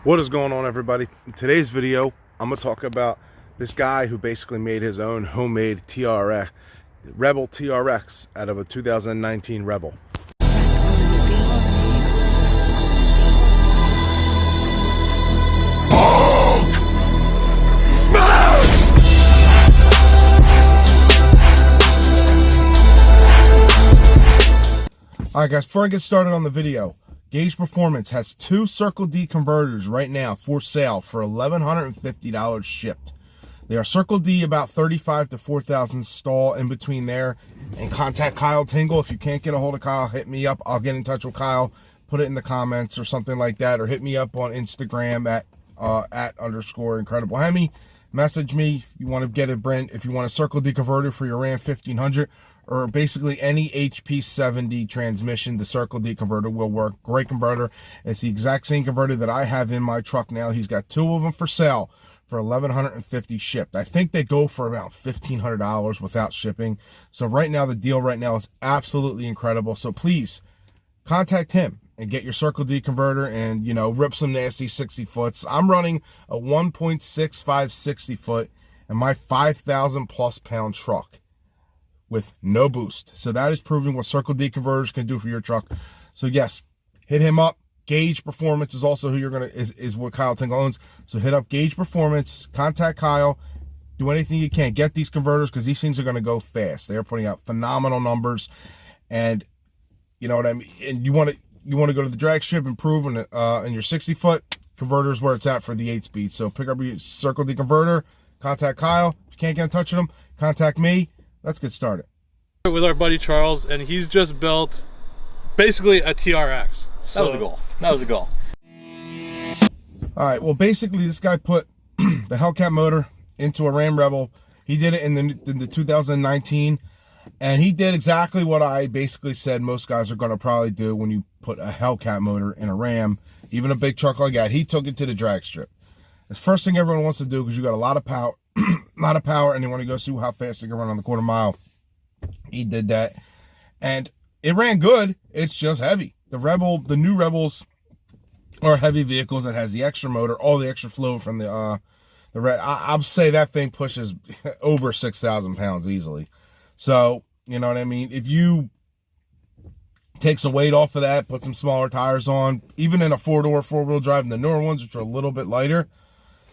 What is going on, everybody? In today's video, I'm going to talk about this guy who basically made his own homemade TRX, rebHELL TRX, out of a 2019 rebHELL. Alright guys, before I get started on the video, Guage Performance has two Circle D converters right now for sale for $1,150 shipped. They are Circle D, about 35 to 4,000 stall in between there. And contact Kyle Tingle. If you can't get a hold of Kyle, hit me up. I'll get in touch with Kyle, put it in the comments or something like that, or hit me up on Instagram at _Incredible Hemi. Message me if you want to get a brand, if you want a Circle D converter for your Ram 1500. Or basically any HP 70 transmission, the Circle D converter will work. Great converter. It's the exact same converter that I have in my truck now. He's got two of them for sale for $1,150 shipped. I think they go for about $1,500 without shipping. So right now, the deal right now is absolutely incredible. So please contact him and get your Circle D converter and, you know, rip some nasty 60 foots. I'm running a 1.65 60 foot and my 5,000 plus pound truck with no boost. So that is proving what Circle D converters can do for your truck. So yes, hit him up. Guage Performance is also who you're gonna is what Kyle Tingle owns. So hit up Guage Performance, contact Kyle, do anything you can. Get these converters because these things are gonna go fast. They are putting out phenomenal numbers, and you know what I mean. And you want to go to the drag strip, improve in your 60 foot converters where it's at for the 8-speed. So pick up your Circle D converter, contact Kyle. If you can't get in touch with him, contact me. Let's get started. With our buddy Charles, and he's just built basically a TRX. So that was the goal. That was the goal. All right, well, basically this guy put the HELLCAT motor into a Ram rebHELL. He did it in the 2019, and he did exactly what I basically said most guys are going to probably do when you put a HELLCAT motor in a Ram, even a big truck like that. He took it to the drag strip. The first thing everyone wants to do, because you got a lot of power, and they want to go see how fast they can run on the quarter mile. He did that, and it ran good. It's just heavy. The new rebHELLs are heavy vehicles that has the extra motor, all the extra flow from the red. I'll say that thing pushes over 6,000 pounds easily. So you know what I mean. If you take some weight off of that, put some smaller tires on, even in a four-door, four-wheel drive, and the newer ones, which are a little bit lighter,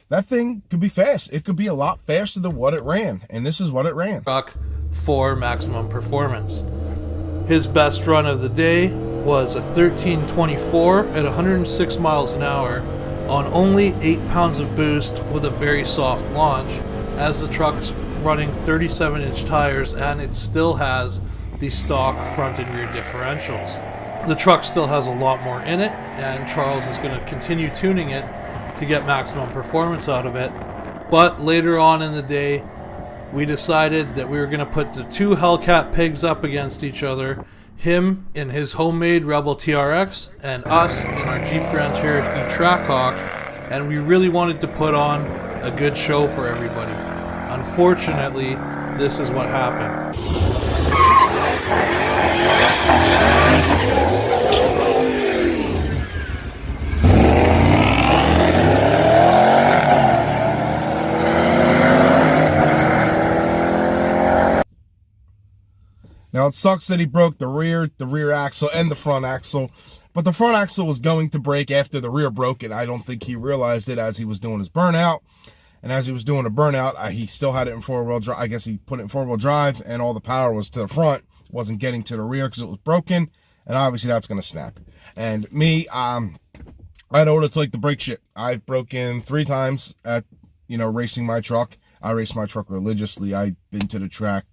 that thing could be fast. It could be a lot faster than what it ran, and this is what it ran. Truck for maximum performance. His best run of the day was a 1324 at 106 miles an hour on only 8 pounds of boost with a very soft launch, as the truck's running 37-inch tires and it still has the stock front and rear differentials. The truck still has a lot more in it, and Charles is going to continue tuning it to get maximum performance out of it. But later on in the day, we decided that we were going to put the two HELLCAT pigs up against each other, him in his homemade rebHELL TRX and us in our Jeep Grand Cherokee Trackhawk, and we really wanted to put on a good show for everybody. Unfortunately, this is what happened. Now it sucks that he broke the rear axle and the front axle, but the front axle was going to break after the rear broke, and I don't think he realized it as he was doing his burnout. And as he was doing a burnout, he still had it in four-wheel drive. I guess he put it in four-wheel drive, and all the power was to the front, wasn't getting to the rear because it was broken, and obviously that's going to snap. And me, I know what it's like to break shit. I've broken 3 times at, racing my truck. I race my truck religiously. I've been to the track.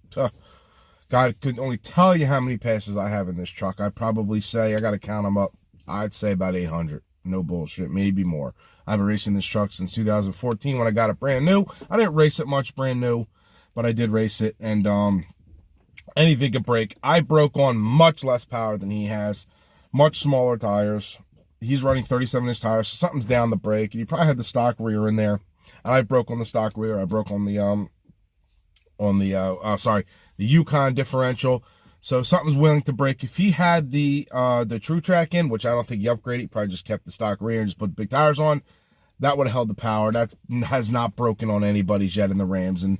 God, I couldn't only tell you how many passes I have in this truck. I'd probably say, I got to count them up, I'd say about 800. No bullshit, maybe more. I've been racing this truck since 2014 when I got it brand new. I didn't race it much brand new, but I did race it, and anything could break. I broke on much less power than he has, much smaller tires. He's running 37-inch tires, so something's down the brake, and he probably had the stock rear in there. And I broke on the stock rear. I broke on the the Yukon differential. So something's willing to break. If he had the True Track in, which I don't think he upgraded, he probably just kept the stock rear and just put the big tires on, that would have held the power. That has not broken on anybody's yet in the Rams. And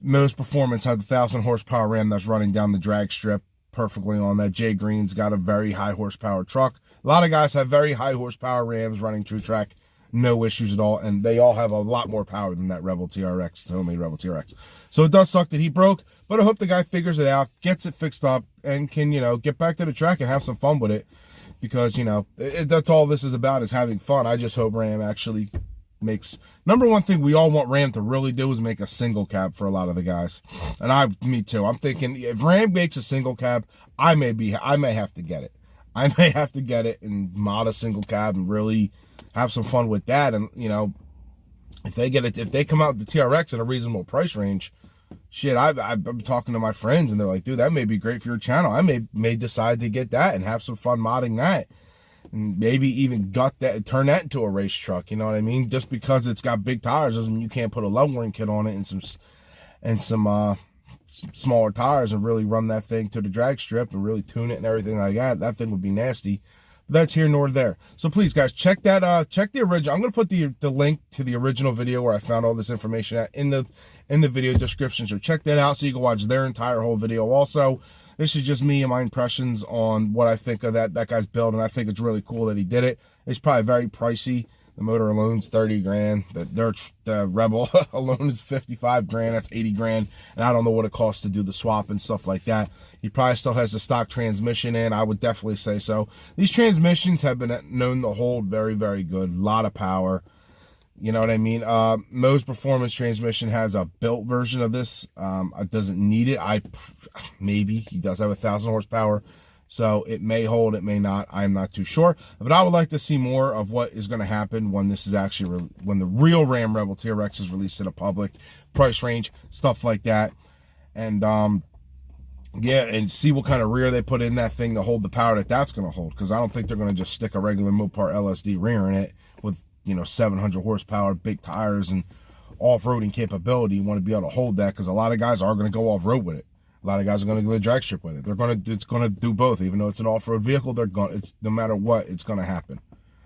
Most Performance had the 1,000 horsepower Ram that's running down the drag strip perfectly on that. Jay Greene's got a very high horsepower truck. A lot of guys have very high horsepower Rams running true track, no issues at all, and they all have a lot more power than that Rebel TRX, homemade Rebel TRX. So it does suck that he broke, but I hope the guy figures it out, gets it fixed up, and can, you know, get back to the track and have some fun with it, because, you know, that's all this is about, is having fun. I just hope Ram actually makes, number one thing we all want Ram to really do is make a single cab for a lot of the guys, and me too. I'm thinking if Ram makes a single cab, I may have to get it. I may have to get it and mod a single cab and really have some fun with that. And, you know, if they come out with the TRX at a reasonable price range, shit, I'm talking to my friends and they're like, dude, that may be great for your channel. I may decide to get that and have some fun modding that, and maybe even turn that into a race truck. You know what I mean? Just because it's got big tires doesn't mean you can't put a lowering kit on it and some smaller tires and really run that thing to the drag strip and really tune it and everything like that. That thing would be nasty. But that's here nor there. So please, guys, check that. Check the original. I'm gonna put the link to the original video where I found all this information at in the video description. So check that out so you can watch their entire whole video. Also, this is just me and my impressions on what I think of that guy's build, and I think it's really cool that he did it. It's probably very pricey. The motor alone's 30 grand. The Rebel alone is 55 grand. That's 80 grand. And I don't know what it costs to do the swap and stuff like that. He probably still has the stock transmission in. I would definitely say so. These transmissions have been known to hold very, very good. A lot of power. You know what I mean? Mo's Performance transmission has a built version of this. It doesn't need it. Maybe he does have 1,000 horsepower. So it may hold, it may not. I'm not too sure. But I would like to see more of what is going to happen when this is actually, when the real Ram Rebel TRX is released to the public, price range, stuff like that. And, yeah, and see what kind of rear they put in that thing to hold the power that's going to hold. Because I don't think they're going to just stick a regular Mopar LSD rear in it with, you know, 700 horsepower, big tires, and off-roading capability. You want to be able to hold that, because a lot of guys are going to go off-road with it. A lot of guys are going to go to the drag strip with it. It's going to do both. Even though it's an off-road vehicle, it's no matter what, it's going to happen.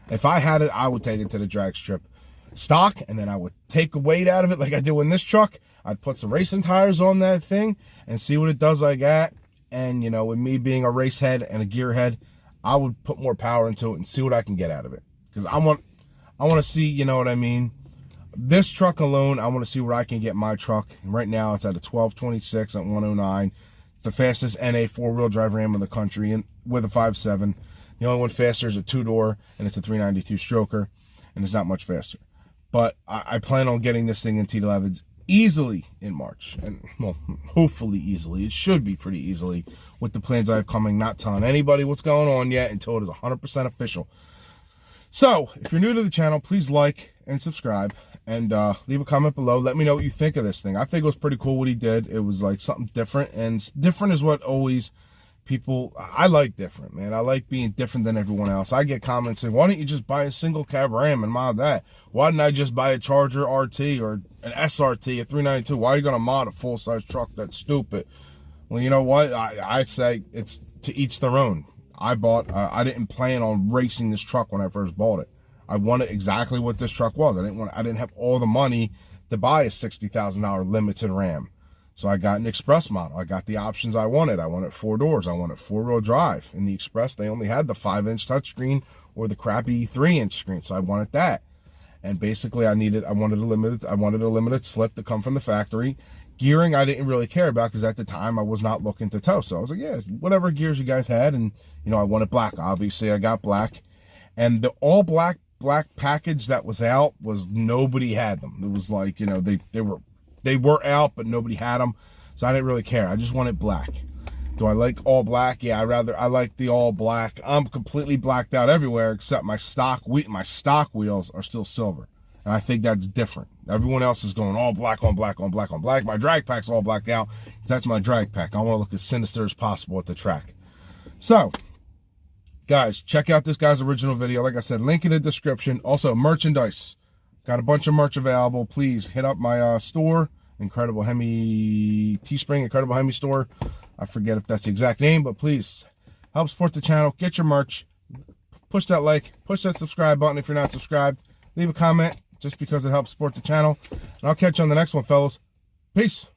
If I had it, I would take it to the drag strip stock, and then I would take a weight out of it like I do in this truck. I'd put some racing tires on that thing and see what it does like that. And, you know, with me being a race head and a gear head, I would put more power into it and see what I can get out of it. Because I want to see, you know what I mean? This truck alone, I want to see where I can get my truck. And right now, it's at a 1226 at 109. It's the fastest NA four-wheel drive Ram in the country, and with a 5.7. The only one faster is a two-door, and it's a 392 stroker, and it's not much faster. But I plan on getting this thing in T11s easily in March, and well, hopefully easily. It should be pretty easily with the plans I have coming. Not telling anybody what's going on yet until it is 100% official. So, if you're new to the channel, please like and subscribe, and leave a comment below. Let me know what you think of this thing. I think it was pretty cool what he did. It was like something different, and different is what always I like different, man. I like being different than everyone else. I get comments saying, why don't you just buy a single cab Ram and mod that? Why didn't I just buy a Charger RT or an SRT, a 392? Why are you going to mod a full-size truck? That's stupid. Well, you know what? I say it's to each their own. I I didn't plan on racing this truck when I first bought it. I wanted exactly what this truck was. I didn't have all the money to buy a $60,000 limited Ram. So I got an Express model. I got the options I wanted. I wanted 4 doors. I wanted 4-wheel drive. In the Express, they only had the 5-inch touchscreen or the crappy 3-inch screen. So I wanted that. And basically I wanted a limited slip to come from the factory. Gearing I didn't really care about, because at the time I was not looking to tow. So I was like, yeah, whatever gears you guys had. And, you know, I wanted black. Obviously I got black. And the all black package that was out was, nobody had them. It was like, you know, they were out, but nobody had them. So I didn't really care. I just wanted black. Do I like all black? Yeah, I like the all black. I'm completely blacked out everywhere except my stock wheels are still silver. And I think that's different. Everyone else is going all black on black on black on black. My drag pack's all blacked out. That's my drag pack. I want to look as sinister as possible at the track. So, guys, check out this guy's original video. Like I said, link in the description. Also, merchandise. Got a bunch of merch available. Please hit up my store, Incredible Hemi Teespring, Incredible Hemi store. I forget if that's the exact name, but please help support the channel. Get your merch. Push that like, push that subscribe button if you're not subscribed. leave a comment just because it helps support the channel. And I'll catch you on the next one, fellas. Peace.